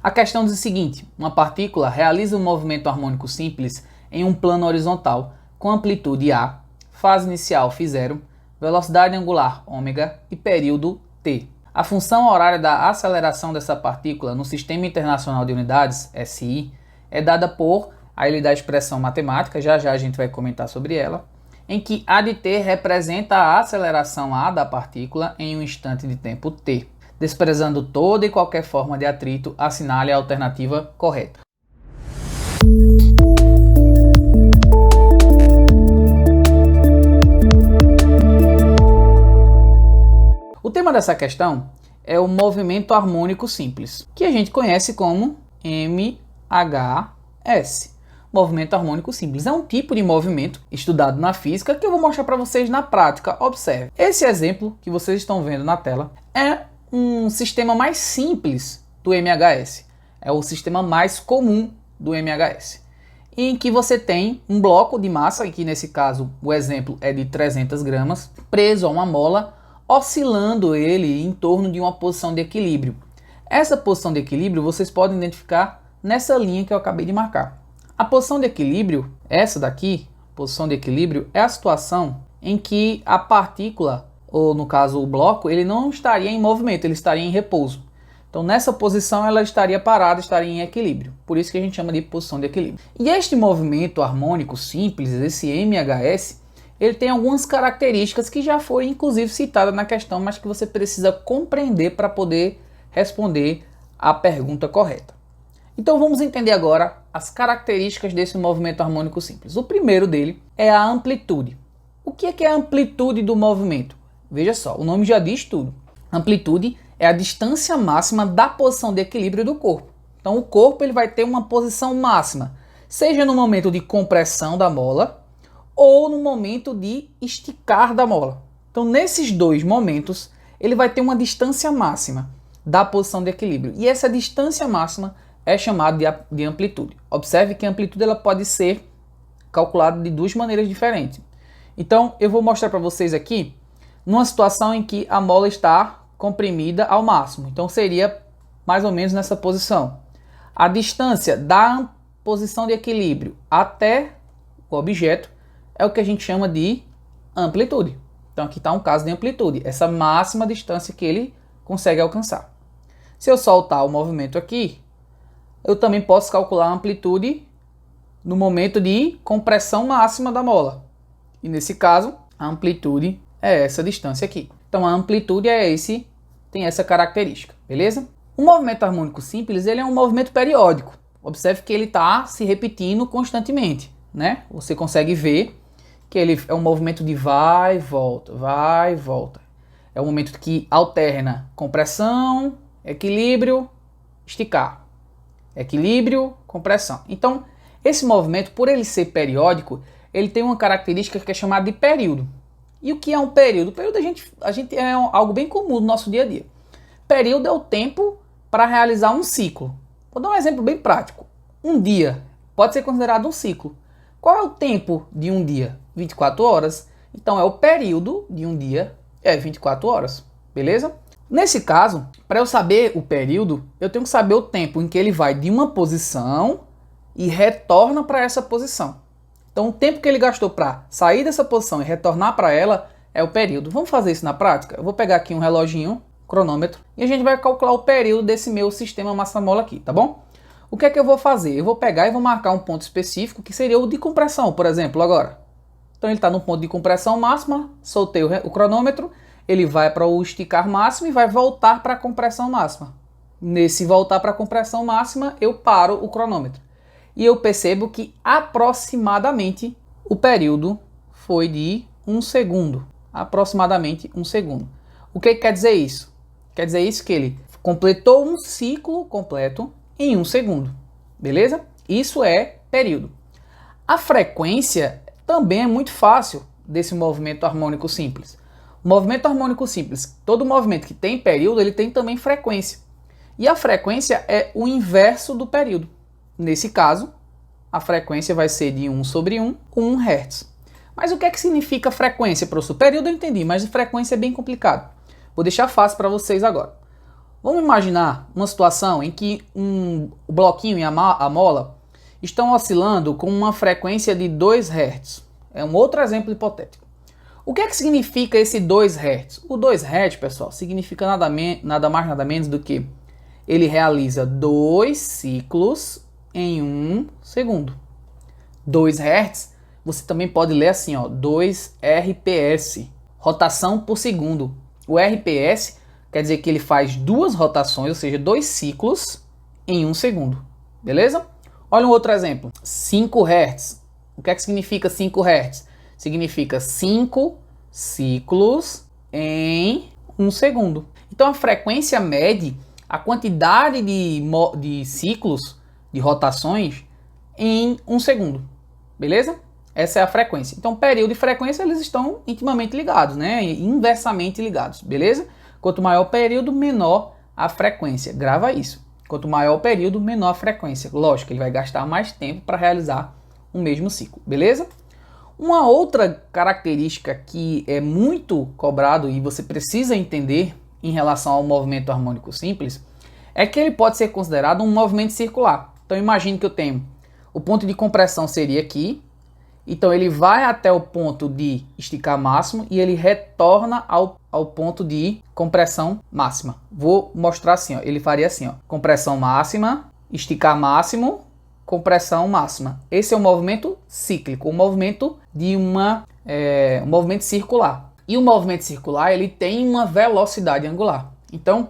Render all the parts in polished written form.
A questão diz o seguinte: uma partícula realiza um movimento harmônico simples em um plano horizontal com amplitude A, fase inicial φ0, velocidade angular ω e período t. A função horária da aceleração dessa partícula no Sistema Internacional de Unidades, SI, é dada por, aí ele dá a expressão matemática, já já a gente vai comentar sobre ela, em que A de t representa a aceleração A da partícula em um instante de tempo t. Desprezando toda e qualquer forma de atrito, assinale a alternativa correta. O tema dessa questão é o movimento harmônico simples, que a gente conhece como MHS. Movimento harmônico simples é um tipo de movimento estudado na física que eu vou mostrar para vocês na prática. Observe. Esse exemplo que vocês estão vendo na tela é um sistema mais simples do MHS. É o sistema mais comum do MHS, em que você tem um bloco de massa, aqui nesse caso o exemplo é de 300 gramas, preso a uma mola, oscilando ele em torno de uma posição de equilíbrio. Essa posição de equilíbrio vocês podem identificar nessa linha que eu acabei de marcar. A posição de equilíbrio, essa daqui, posição de equilíbrio, é a situação em que a partícula, ou no caso o bloco, ele não estaria em movimento, ele estaria em repouso. Então nessa posição ela estaria parada, estaria em equilíbrio. Por isso que a gente chama de posição de equilíbrio. E este movimento harmônico simples, esse MHS, ele tem algumas características que já foram inclusive citadas na questão, mas que você precisa compreender para poder responder a pergunta correta. Então vamos entender agora as características desse movimento harmônico simples. O primeiro dele é a amplitude. O que é a amplitude do movimento? Veja só, o nome já diz tudo. Amplitude é a distância máxima da posição de equilíbrio do corpo. Então o corpo ele vai ter uma posição máxima, seja no momento de compressão da mola, ou no momento de esticar da mola. Então, nesses dois momentos, ele vai ter uma distância máxima da posição de equilíbrio. E essa distância máxima é chamada de amplitude. Observe que a amplitude ela pode ser calculada de duas maneiras diferentes. Então, eu vou mostrar para vocês aqui, numa situação em que a mola está comprimida ao máximo. Então, seria mais ou menos nessa posição. A distância da posição de equilíbrio até o objeto é o que a gente chama de amplitude. Então aqui está um caso de amplitude, essa máxima distância que ele consegue alcançar. Se eu soltar o movimento aqui, eu também posso calcular a amplitude no momento de compressão máxima da mola. E nesse caso, a amplitude é essa distância aqui. Então a amplitude tem essa característica, beleza? O movimento harmônico simples ele é um movimento periódico. Observe que ele está se repetindo constantemente, né? Você consegue ver que ele é um movimento de vai e volta, vai e volta. É um momento que alterna compressão, equilíbrio, esticar. Equilíbrio, compressão. Então, esse movimento, por ele ser periódico, ele tem uma característica que é chamada de período. E o que é um período? O período a gente é algo bem comum no nosso dia a dia. Período é o tempo para realizar um ciclo. Vou dar um exemplo bem prático. Um dia pode ser considerado um ciclo. Qual é o tempo de um dia? 24 horas. Então é o período de um dia, é 24 horas. Beleza? Nesse caso, para eu saber o período, eu tenho que saber o tempo em que ele vai de uma posição e retorna para essa posição. Então o tempo que ele gastou para sair dessa posição e retornar para ela é o período. Vamos fazer isso na prática? Eu vou pegar aqui um reloginho, cronômetro, e a gente vai calcular o período desse meu sistema massa-mola aqui, tá bom? O que é que eu vou fazer? Eu vou pegar e vou marcar um ponto específico, que seria o de compressão, por exemplo, agora. Então ele está no ponto de compressão máxima, soltei o cronômetro, ele vai para o esticar máximo e vai voltar para a compressão máxima. Nesse voltar para a compressão máxima, eu paro o cronômetro. E eu percebo que aproximadamente o período foi de 1 segundo. Aproximadamente 1 segundo. O que quer dizer isso? Quer dizer isso que ele completou um ciclo completo em 1 segundo. Beleza? Isso é período. A frequência também é muito fácil desse movimento harmônico simples. O movimento harmônico simples, todo movimento que tem período, ele tem também frequência. E a frequência é o inverso do período. Nesse caso, a frequência vai ser de 1 sobre 1 com 1 Hz. Mas o que é que significa frequência, professor? Período eu entendi, mas frequência é bem complicado. Vou deixar fácil para vocês agora. Vamos imaginar uma situação em que o bloquinho e a mola estão oscilando com uma frequência de 2 Hz. É um outro exemplo hipotético. O que é que significa esse 2 Hz? O 2 Hz, pessoal, significa nada mais nada menos do que ele realiza 2 ciclos em 1 segundo. 2 Hz, você também pode ler assim, ó, 2 RPS, rotação por segundo. O RPS quer dizer que ele faz 2 rotações, ou seja, 2 ciclos em 1 segundo. Beleza? Olha um outro exemplo. 5 Hz. O que é que significa 5 Hz? Significa 5 ciclos em 1 segundo. Então a frequência mede a quantidade de ciclos, de rotações, em 1 segundo. Beleza? Essa é a frequência. Então período e frequência eles estão intimamente ligados, né? Inversamente ligados. Beleza? Quanto maior o período, menor a frequência. Grava isso. Quanto maior o período, menor a frequência. Lógico, ele vai gastar mais tempo para realizar o mesmo ciclo. Beleza? Uma outra característica que é muito cobrado e você precisa entender em relação ao movimento harmônico simples é que ele pode ser considerado um movimento circular. Então imagine que eu tenho o ponto de compressão seria aqui, então ele vai até o ponto de esticar máximo e ele retorna ao ponto de compressão máxima. Vou mostrar assim, ó, ele faria assim, ó, compressão máxima, esticar máximo, compressão máxima. Esse é um movimento cíclico, um movimento de um movimento circular. E o movimento circular ele tem uma velocidade angular. Então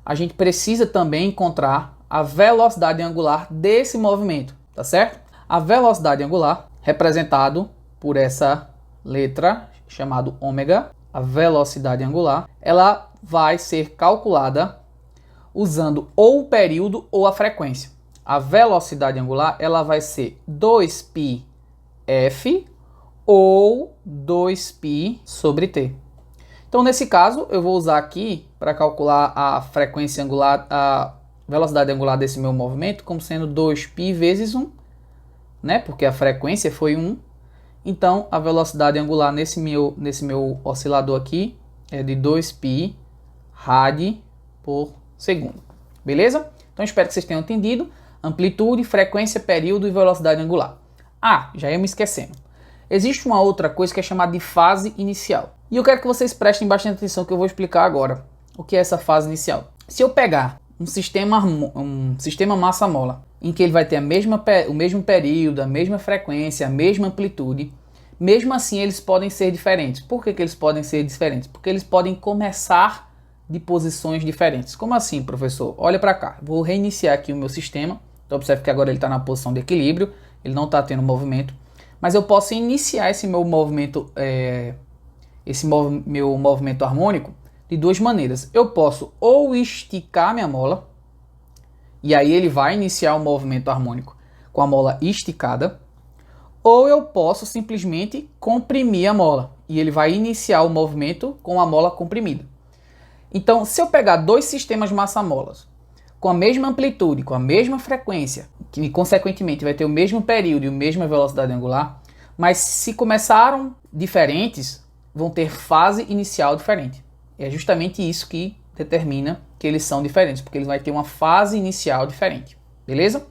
a gente precisa também encontrar a velocidade angular desse movimento, tá certo? A velocidade angular representado por essa letra chamada ômega, a velocidade angular, ela vai ser calculada usando ou o período ou a frequência. A velocidade angular ela vai ser 2πf ou 2π sobre t. Então nesse caso eu vou usar aqui para calcular a frequência angular, a velocidade angular desse meu movimento como sendo 2π vezes 1, né? Porque a frequência foi 1. Então a velocidade angular nesse meu oscilador aqui é de 2π rad por segundo. Beleza? Então espero que vocês tenham entendido. Amplitude, frequência, período e velocidade angular. Ah, já ia me esquecendo. Existe uma outra coisa que é chamada de fase inicial. E eu quero que vocês prestem bastante atenção que eu vou explicar agora o que é essa fase inicial. Se eu pegar um sistema massa-mola, em que ele vai ter o mesmo período, a mesma frequência, a mesma amplitude, mesmo assim eles podem ser diferentes. Por que eles podem ser diferentes? Porque eles podem começar de posições diferentes. Como assim, professor? Olha para cá. Vou reiniciar aqui o meu sistema. Então observe que agora ele está na posição de equilíbrio, ele não está tendo movimento. Mas eu posso iniciar esse meu movimento, meu movimento harmônico de duas maneiras. Eu posso ou esticar minha mola, e aí ele vai iniciar o movimento harmônico com a mola esticada, ou eu posso simplesmente comprimir a mola, e ele vai iniciar o movimento com a mola comprimida. Então, se eu pegar dois sistemas massa-molas com a mesma amplitude, com a mesma frequência, que consequentemente vai ter o mesmo período e a mesma velocidade angular, mas se começaram diferentes, vão ter fase inicial diferente. E é justamente isso que determina que eles são diferentes, porque eles vão ter uma fase inicial diferente. Beleza?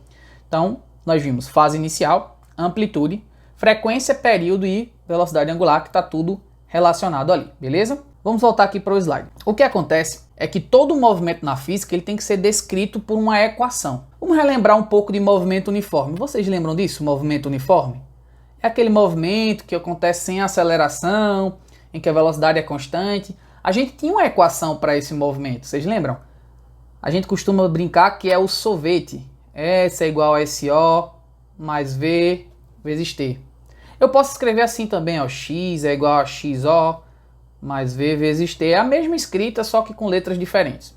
Então, nós vimos fase inicial, amplitude, frequência, período e velocidade angular, que está tudo relacionado ali. Beleza? Vamos voltar aqui para o slide. O que acontece é que todo movimento na física ele tem que ser descrito por uma equação. Vamos relembrar um pouco de movimento uniforme. Vocês lembram disso, movimento uniforme? É aquele movimento que acontece sem aceleração, em que a velocidade é constante. A gente tinha uma equação para esse movimento, vocês lembram? A gente costuma brincar que é o sorvete. S é igual a SO mais V vezes T. Eu posso escrever assim também, ó, X é igual a XO mais V vezes T. É a mesma escrita, só que com letras diferentes.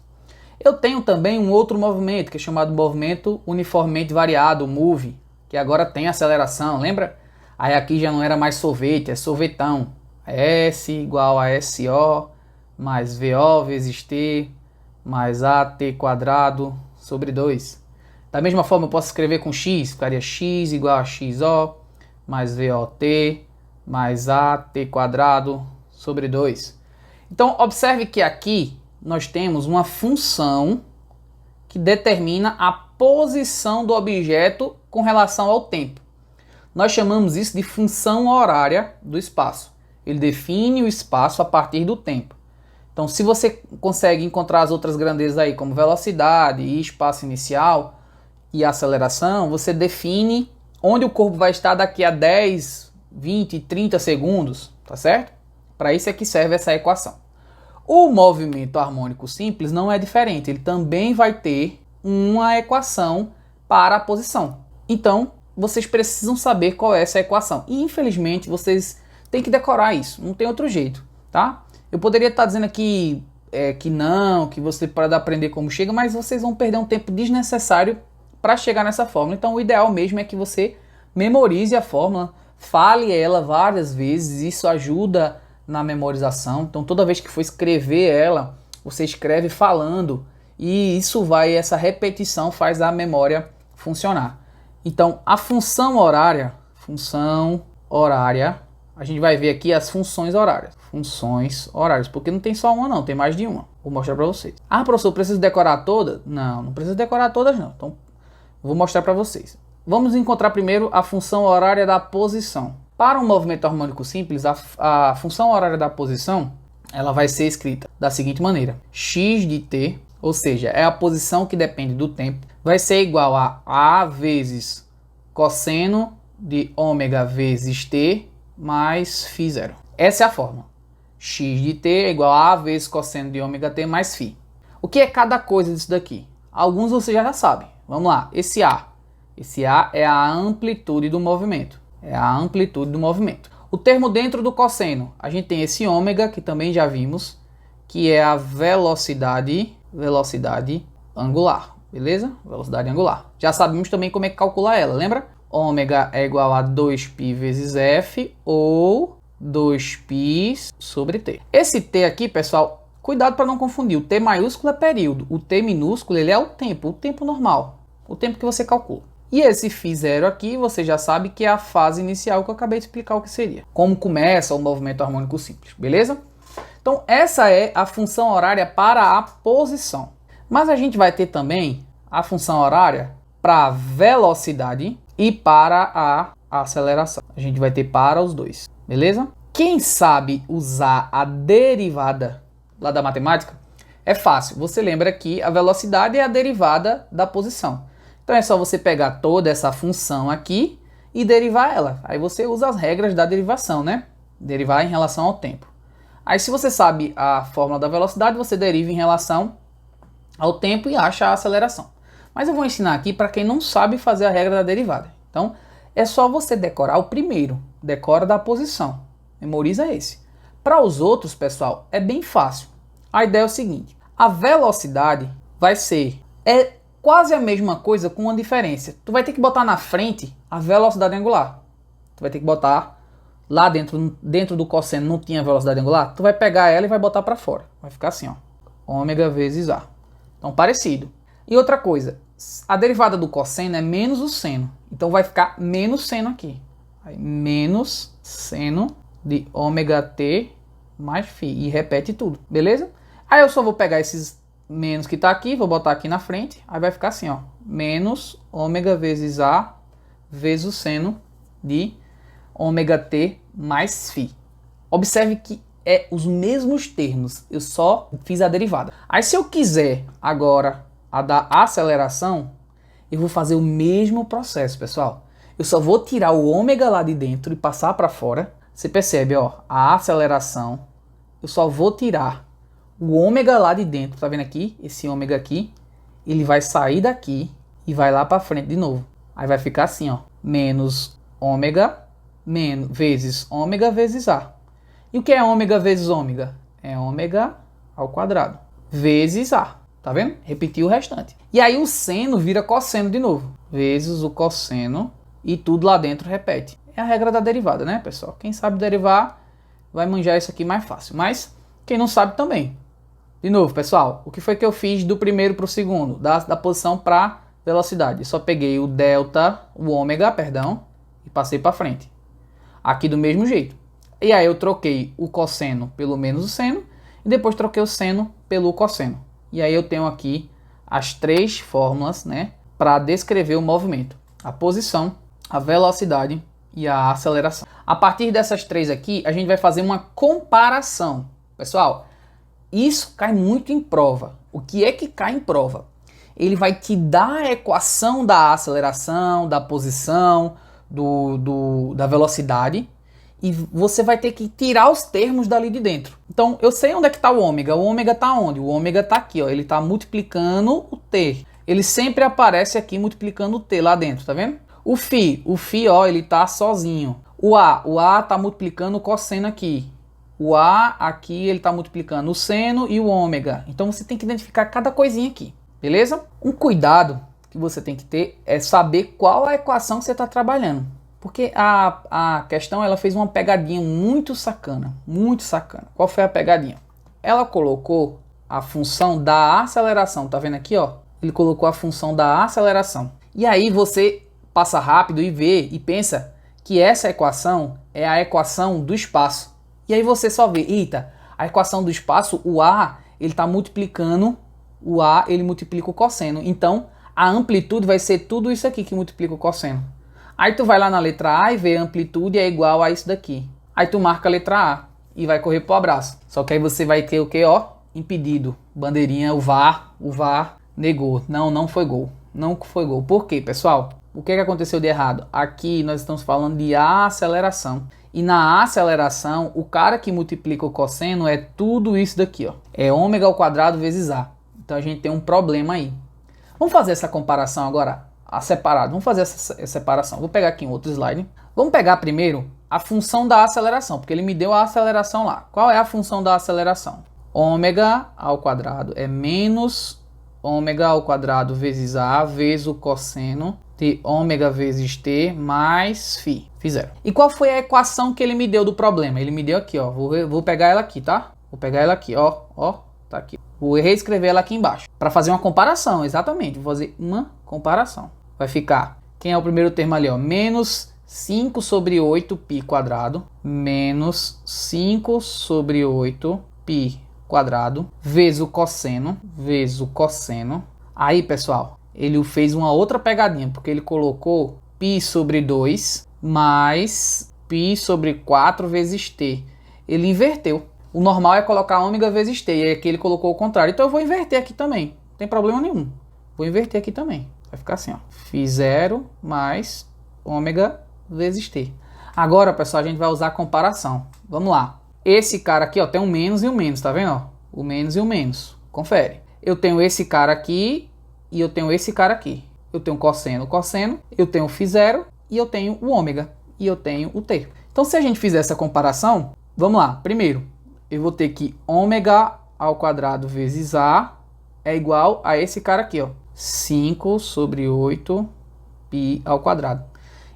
Eu tenho também um outro movimento, que é chamado movimento uniformemente variado, MUV, que agora tem aceleração, lembra? Aí aqui já não era mais sorvete, é sorvetão. S igual a SO mais VO vezes T mais AT quadrado sobre 2. Da mesma forma eu posso escrever com X, ficaria X igual a XO mais VOT mais AT quadrado sobre 2. Então observe que aqui nós temos uma função que determina a posição do objeto com relação ao tempo. Nós chamamos isso de função horária do espaço. Ele define o espaço a partir do tempo. Então, se você consegue encontrar as outras grandezas aí, como velocidade e espaço inicial e aceleração, você define onde o corpo vai estar daqui a 10, 20, 30 segundos, tá certo? Para isso é que serve essa equação. O movimento harmônico simples não é diferente, ele também vai ter uma equação para a posição. Então, vocês precisam saber qual é essa equação. E, infelizmente, vocês têm que decorar isso, não tem outro jeito, tá? Eu poderia estar dizendo aqui que você pode aprender como chega, mas vocês vão perder um tempo desnecessário para chegar nessa fórmula. Então, o ideal mesmo é que você memorize a fórmula, fale ela várias vezes, isso ajuda na memorização. Então, toda vez que for escrever ela, você escreve falando e essa repetição faz a memória funcionar. Então, a função horária, a gente vai ver aqui as funções horárias. Funções horárias, porque não tem só uma não, tem mais de uma. Vou mostrar para vocês. Ah, professor, preciso decorar todas? Não precisa decorar todas não. Então, vou mostrar para vocês. Vamos encontrar primeiro a função horária da posição. Para um movimento harmônico simples, a função horária da posição, ela vai ser escrita da seguinte maneira. X de t, ou seja, é a posição que depende do tempo, vai ser igual a vezes cosseno de ômega vezes t mais φ0. Essa é a fórmula. X de t é igual a vezes cosseno de ômega t mais φ. O que é cada coisa disso daqui? Alguns você já sabe. Vamos lá. Esse A é a amplitude do movimento. O termo dentro do cosseno, a gente tem esse ômega, que também já vimos, que é a velocidade angular. Beleza? Velocidade angular. Já sabemos também como é que calcular ela, lembra? Ômega é igual a 2π vezes f ou 2π sobre t. Esse t aqui, pessoal, cuidado para não confundir. O t maiúsculo é período. O t minúsculo ele é o tempo normal. O tempo que você calcula. E esse φ0 aqui, você já sabe que é a fase inicial que eu acabei de explicar o que seria. Como começa o movimento harmônico simples, beleza? Então, essa é a função horária para a posição. Mas a gente vai ter também a função horária para a velocidade e para a aceleração. A gente vai ter para os dois, beleza? Quem sabe usar a derivada lá da matemática, é fácil. Você lembra que a velocidade é a derivada da posição. Então é só você pegar toda essa função aqui e derivar ela. Aí você usa as regras da derivação, né? Derivar em relação ao tempo. Aí se você sabe a fórmula da velocidade, você deriva em relação ao tempo e acha a aceleração. Mas eu vou ensinar aqui para quem não sabe fazer a regra da derivada. Então é só você decorar o primeiro. Decora da posição. Memoriza esse. Para os outros, pessoal, é bem fácil. A ideia é o seguinte. A velocidade vai ser... quase a mesma coisa com uma diferença. Tu vai ter que botar na frente a velocidade angular. Tu vai ter que botar lá dentro do cosseno não tinha velocidade angular. Tu vai pegar ela e vai botar para fora. Vai ficar assim, ó. Ômega vezes A. Então, parecido. E outra coisa. A derivada do cosseno é menos o seno. Então, vai ficar menos seno aqui. Aí, menos seno de ômega t mais φ. E repete tudo. Beleza? Aí, eu só vou pegar esses menos que está aqui, vou botar aqui na frente, aí vai ficar assim, ó, menos ômega vezes A vezes o seno de ômega t mais φ. Observe que é os mesmos termos, eu só fiz a derivada. Aí se eu quiser agora a da aceleração, eu vou fazer o mesmo processo, pessoal. Eu só vou tirar o ômega lá de dentro e passar para fora. Você percebe, ó, a aceleração, eu só vou tirar o ômega lá de dentro, tá vendo aqui? Esse ômega aqui, ele vai sair daqui e vai lá para frente de novo. Aí vai ficar assim, ó, menos ômega vezes ômega vezes A. E o que é ômega vezes ômega? É ômega ao quadrado vezes A, tá vendo? Repetir o restante. E aí o seno vira cosseno de novo, vezes o cosseno e tudo lá dentro repete. É a regra da derivada, né, pessoal? Quem sabe derivar vai manjar isso aqui mais fácil, mas quem não sabe também. De novo, pessoal, o que foi que eu fiz do primeiro para o segundo? Da posição para velocidade. Eu só peguei o ômega, e passei para frente. Aqui do mesmo jeito. E aí eu troquei o cosseno pelo menos o seno, e depois troquei o seno pelo cosseno. E aí eu tenho aqui as três fórmulas, né, para descrever o movimento: a posição, a velocidade e a aceleração. A partir dessas três aqui, a gente vai fazer uma comparação. Pessoal, isso cai muito em prova. O que é que cai em prova? Ele vai te dar a equação da aceleração, da posição, da velocidade, e você vai ter que tirar os termos dali de dentro. Então, eu sei onde é que está o ômega. O ômega está onde? O ômega está aqui, ó. Ele está multiplicando o t. Ele sempre aparece aqui multiplicando o t lá dentro, tá vendo? O φ, ó, ele está sozinho. O A está multiplicando o cosseno aqui. O A aqui, ele está multiplicando o seno e o ômega. Então, você tem que identificar cada coisinha aqui, beleza? Um cuidado que você tem que ter é saber qual a equação que você está trabalhando. Porque a questão, ela fez uma pegadinha muito sacana, muito sacana. Qual foi a pegadinha? Ela colocou a função da aceleração, tá vendo aqui, ó? Ele colocou a função da aceleração. E aí você passa rápido e vê e pensa que essa equação é a equação do espaço. E aí você só vê, eita, a equação do espaço, o A, ele está multiplicando, o A, ele multiplica o cosseno. Então, a amplitude vai ser tudo isso aqui que multiplica o cosseno. Aí tu vai lá na letra A e vê a amplitude é igual a isso daqui. Aí tu marca a letra A e vai correr pro abraço. Só que aí você vai ter o que, ó? Impedido. Bandeirinha, o VAR negou. Não foi gol. Não foi gol. Por quê, pessoal? O que aconteceu de errado? Aqui nós estamos falando de aceleração. E na aceleração, o cara que multiplica o cosseno é tudo isso daqui, ó. É ômega ao quadrado vezes A. Então a gente tem um problema aí. Vamos fazer essa comparação agora a separado. Vamos fazer essa separação. Vou pegar aqui um outro slide. Vamos pegar primeiro a função da aceleração, porque ele me deu a aceleração lá. Qual é a função da aceleração? Ômega ao quadrado é menos ômega ao quadrado vezes A vezes o cosseno de ômega vezes t mais φ. Fizeram. E qual foi a equação que ele me deu do problema? Ele me deu aqui, ó. Vou pegar ela aqui, tá? Vou pegar ela aqui, ó. Ó, tá aqui. Vou reescrever ela aqui embaixo. Para fazer uma comparação, exatamente. Vou fazer uma comparação. Vai ficar, quem é o primeiro termo ali, ó? Menos 5 sobre 8 π quadrado. Menos 5 sobre 8 π quadrado. Vezes o cosseno. Vezes o cosseno. Aí, pessoal, ele fez uma outra pegadinha. Porque ele colocou π sobre 2 mais π sobre 4 vezes t. Ele inverteu. O normal é colocar ômega vezes t. E aqui ele colocou o contrário. Então eu vou inverter aqui também. Não tem problema nenhum. Vou inverter aqui também. Vai ficar assim, ó. φ0 mais ômega vezes t. Agora, pessoal, a gente vai usar a comparação. Vamos lá. Esse cara aqui, ó, tem um menos e um menos, tá vendo? Ó? O menos e o menos. Confere. Eu tenho esse cara aqui e eu tenho esse cara aqui. Eu tenho cosseno, eu tenho φ0 e eu tenho o ômega e eu tenho o t. Então, se a gente fizer essa comparação, vamos lá. Primeiro, eu vou ter que ômega ao quadrado vezes A é igual a esse cara aqui, ó. 5 sobre 8 π ao quadrado.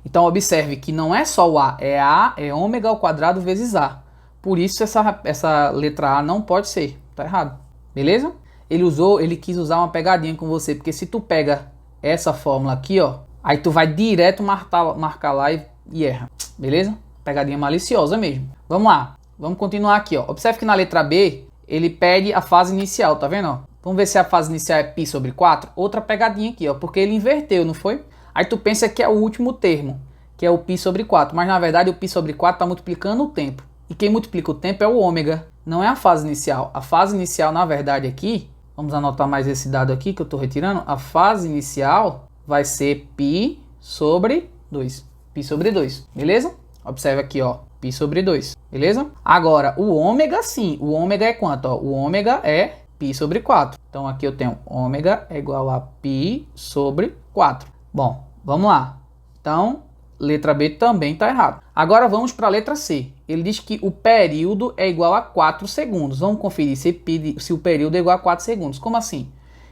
Então, observe que não é só o A, é ômega ao quadrado vezes A. Por isso, essa letra A não pode ser. Tá errado. Beleza? Ele quis usar uma pegadinha com você, porque se tu pega essa fórmula aqui, ó, aí tu vai direto marcar lá e erra. Beleza? Pegadinha maliciosa mesmo. Vamos lá. Vamos continuar aqui, ó. Observe que na letra B, ele pede a fase inicial, tá vendo, ó? Vamos ver se a fase inicial é π sobre 4. Outra pegadinha aqui, ó, porque ele inverteu, não foi? Aí tu pensa que é o último termo, que é o π sobre 4. Mas na verdade o π sobre 4 está multiplicando o tempo. E quem multiplica o tempo é o ômega, não é a fase inicial. A fase inicial, na verdade, aqui, vamos anotar mais esse dado aqui que eu estou retirando. A fase inicial vai ser π sobre 2. π sobre 2, beleza? Observe aqui, ó, π sobre 2, beleza? Agora, o ômega, sim. O ômega é quanto? Ó? O ômega é π sobre 4. Então, aqui eu tenho ômega é igual a π sobre 4. Bom, vamos lá. Então, letra B também está errado. Agora, vamos para a letra C. Ele diz que o período é igual a 4 segundos. Vamos conferir se o período é igual a 4 segundos. Como assim?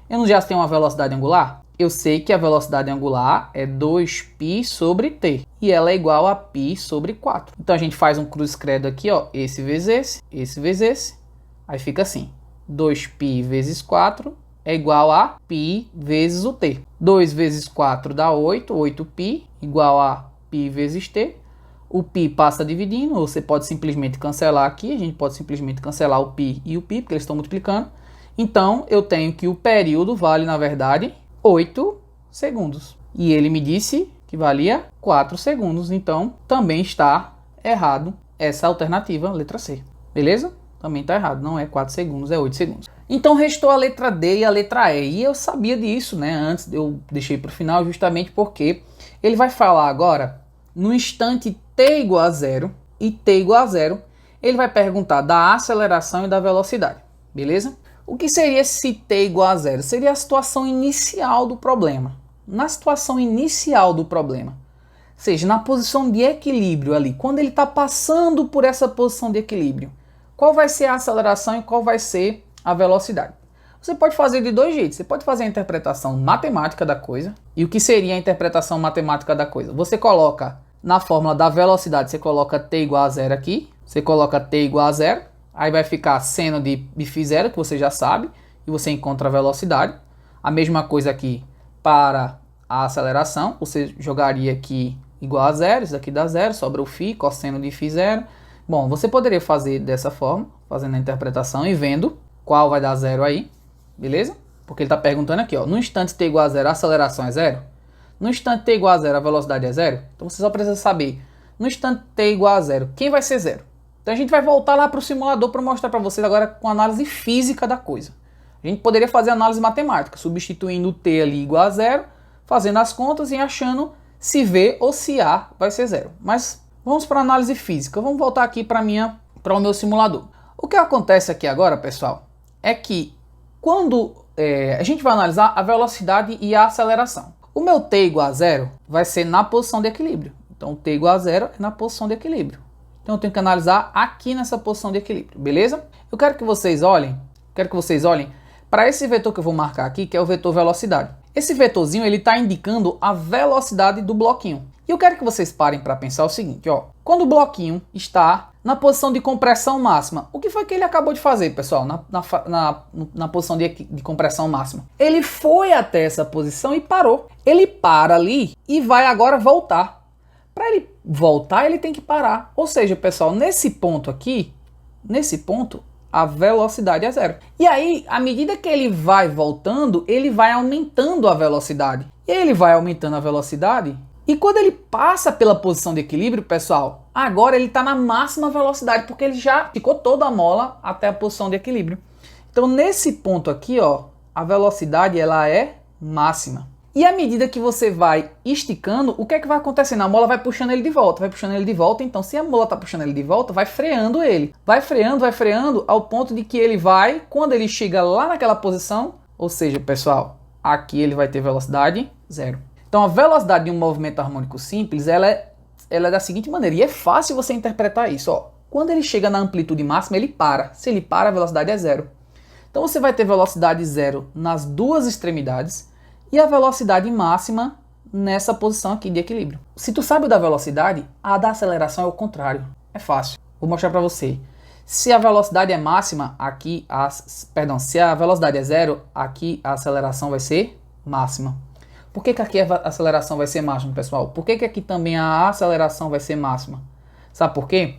Eu não já tenho uma velocidade angular? Eu sei que a velocidade angular é 2π sobre t. E ela é igual a π sobre 4. Então, a gente faz um cruz-credo aqui, ó. Esse vezes esse. Aí fica assim. 2π vezes 4 é igual a π vezes o t. 2 vezes 4 dá 8. 8π igual a π vezes t. O π passa dividindo. Você pode simplesmente cancelar aqui. A gente pode simplesmente cancelar o π e o π, porque eles estão multiplicando. Então, eu tenho que o período vale, na verdade, 8 segundos. E ele me disse que valia 4 segundos. Então, também está errado essa alternativa, letra C. Beleza? Também está errado. Não é 4 segundos, é 8 segundos. Então, restou a letra D e a letra E. E eu sabia disso, né? Antes eu deixei para o final justamente porque ele vai falar agora, no instante t igual a 0 e t igual a 0, ele vai perguntar da aceleração e da velocidade. Beleza? O que seria esse t igual a 0? Seria a situação inicial do problema. Na situação inicial do problema, ou seja, na posição de equilíbrio ali, quando ele está passando por essa posição de equilíbrio, qual vai ser a aceleração e qual vai ser a velocidade? Você pode fazer de dois jeitos. Você pode fazer a interpretação matemática da coisa. E o que seria a interpretação matemática da coisa? Você coloca na fórmula da velocidade, você coloca t igual a 0 aqui, você coloca t igual a 0, aí vai ficar seno de φ0, que você já sabe, e você encontra a velocidade. A mesma coisa aqui para a aceleração, você jogaria aqui igual a 0, isso daqui dá 0, sobra o φ, cosseno de φ0. Bom, você poderia fazer dessa forma, fazendo a interpretação e vendo qual vai dar 0 aí, beleza? Porque ele está perguntando aqui, ó, no instante t igual a 0, a aceleração é 0? No instante t igual a 0, a velocidade é 0? Então você só precisa saber, no instante t igual a 0, quem vai ser 0? Então a gente vai voltar lá para o simulador para mostrar para vocês agora com análise física da coisa. A gente poderia fazer análise matemática, substituindo o t ali igual a 0, fazendo as contas e achando se V ou se A vai ser 0. Mas vamos para a análise física. Vamos voltar aqui para o meu simulador. O que acontece aqui agora, pessoal, é que quando a gente vai analisar a velocidade e a aceleração. O meu t igual a 0 vai ser na posição de equilíbrio. Então, t igual a 0 é na posição de equilíbrio. Então, eu tenho que analisar aqui nessa posição de equilíbrio, beleza? Eu quero que vocês olhem para esse vetor que eu vou marcar aqui, que é o vetor velocidade. Esse vetorzinho, ele está indicando a velocidade do bloquinho. E eu quero que vocês parem para pensar o seguinte, ó. Quando o bloquinho está na posição de compressão máxima, o que foi que ele acabou de fazer, pessoal, na posição de compressão máxima? Ele foi até essa posição e parou. Ele para ali e vai agora voltar. Para ele voltar, ele tem que parar. Ou seja, pessoal, nesse ponto aqui, a velocidade é 0. E aí, à medida que ele vai voltando, ele vai aumentando a velocidade. E ele vai aumentando a velocidade. E quando ele passa pela posição de equilíbrio, pessoal, agora ele está na máxima velocidade, porque ele já ficou toda a mola até a posição de equilíbrio. Então, nesse ponto aqui, ó, a velocidade ela é máxima. E à medida que você vai esticando, o que é que vai acontecendo? A mola vai puxando ele de volta, então se a mola está puxando ele de volta, vai freando ele. Vai freando, ao ponto de que ele vai, quando ele chega lá naquela posição, ou seja, pessoal, aqui ele vai ter velocidade 0. Então a velocidade de um movimento harmônico simples, ela é da seguinte maneira, e é fácil você interpretar isso, ó. Quando ele chega na amplitude máxima, ele para. Se ele para, a velocidade é 0. Então você vai ter velocidade 0 nas duas extremidades, e a velocidade máxima nessa posição aqui de equilíbrio. Se tu sabe o da velocidade, a da aceleração é o contrário. É fácil. Vou mostrar para você. Se a velocidade é máxima, aqui se a velocidade é 0, aqui a aceleração vai ser máxima. Por que aqui a aceleração vai ser máxima, pessoal? Por que aqui também a aceleração vai ser máxima? Sabe por quê?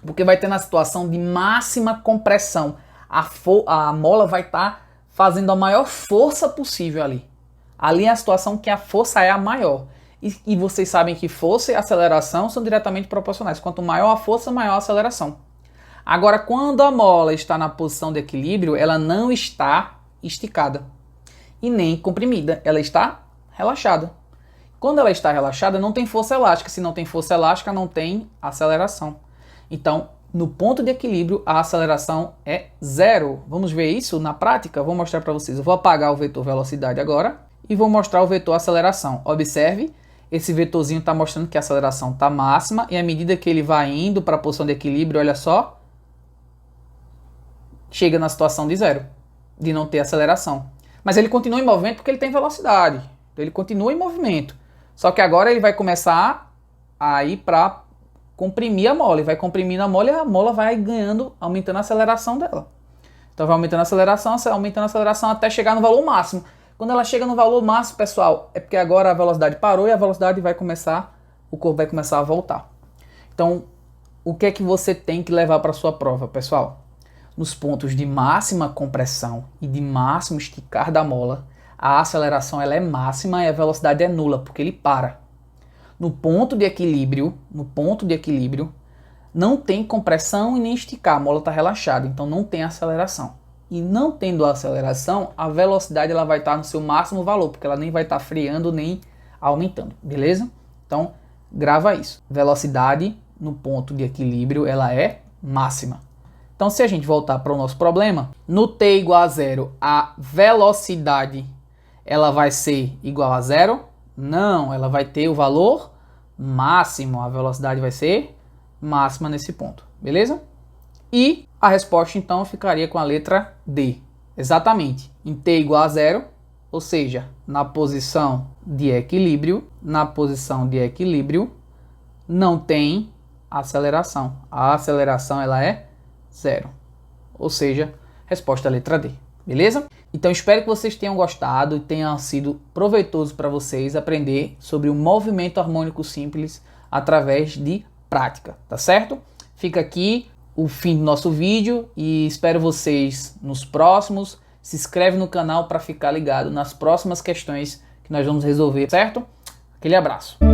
Porque vai ter na situação de máxima compressão. A mola vai estar fazendo a maior força possível ali. Ali é a situação que a força é a maior. E vocês sabem que força e aceleração são diretamente proporcionais. Quanto maior a força, maior a aceleração. Agora, quando a mola está na posição de equilíbrio, ela não está esticada e nem comprimida. Ela está relaxada. Quando ela está relaxada, não tem força elástica. Se não tem força elástica, não tem aceleração. Então, no ponto de equilíbrio, a aceleração é 0. Vamos ver isso na prática? Vou mostrar para vocês. Eu vou apagar o vetor velocidade agora. E vou mostrar o vetor aceleração. Observe, esse vetorzinho está mostrando que a aceleração está máxima e à medida que ele vai indo para a posição de equilíbrio, olha só, chega na situação de 0, de não ter aceleração. Mas ele continua em movimento porque ele tem velocidade. Então ele continua em movimento. Só que agora ele vai começar a ir para comprimir a mola. Ele vai comprimindo a mola e a mola vai ganhando, aumentando a aceleração dela. Então vai aumentando a aceleração até chegar no valor máximo. Quando ela chega no valor máximo, pessoal, é porque agora a velocidade parou e a velocidade vai começar, o corpo vai começar a voltar. Então, o que é que você tem que levar para a sua prova, pessoal? nos pontos de máxima compressão e de máximo esticar da mola, a aceleração ela é máxima e a velocidade é nula, porque ele para. No ponto de equilíbrio, não tem compressão e nem esticar, a mola está relaxada, então não tem aceleração. E não tendo aceleração, a velocidade ela vai estar no seu máximo valor, porque ela nem vai estar freando nem aumentando, beleza? Então, grava isso. Velocidade no ponto de equilíbrio, ela é máxima. Então, se a gente voltar para o nosso problema, no t igual a zero, a velocidade ela vai ser igual a zero? Não, ela vai ter o valor máximo, a velocidade vai ser máxima nesse ponto, beleza? E a resposta então ficaria com a letra D. Exatamente, em t igual a zero, ou seja, na posição de equilíbrio, não tem aceleração. A aceleração ela é zero. Ou seja, resposta é a letra D. Beleza? Então espero que vocês tenham gostado e tenha sido proveitoso para vocês aprender sobre o movimento harmônico simples através de prática, tá certo? Fica aqui o fim do nosso vídeo e espero vocês nos próximos. Se inscreve no canal para ficar ligado nas próximas questões que nós vamos resolver, certo? Aquele abraço.